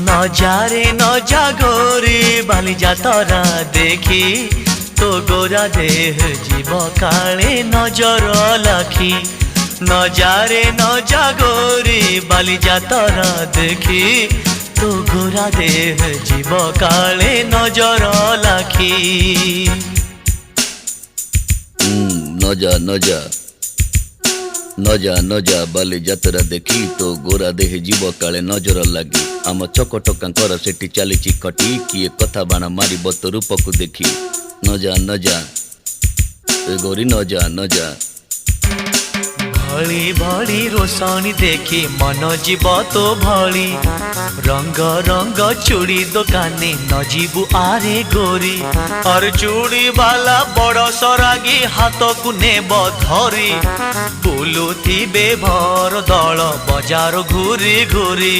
নজারে নজা গোরি বালিজা তরা দেখি তো গোরা দেহ জীব কালে নজর লাখি নজারে নজা গোরি বালিজা তরা দেখি তো গোরা দেহ জীব কালে নজর লাখি নজা নজা নজা নজা বালি যাত্ରା দেখি তো ଗୋରା ଦେହ ଯିବ କାଳେ ନଜର ଲାଗି ଆମ ଚକଟକାଙ୍କର ସେଠି ଚାଲିଛି ଖଟି କିଏ କଥା ବାଣ ମାରିବ ତୋ ରୂପକୁ ଦେଖି ନଜା ନଜା ଏ ଗୋରି ନଜା ନଜା भली भली रोशनी देखी मन जीव तो भली रंग रंग चूड़ी दुकानी न जीवु आरे गोरी और चूड़ी वाला बड़ सरागी हाथ को नेब धरी बुलुथिबे भर दल बजार घूरी घूरी।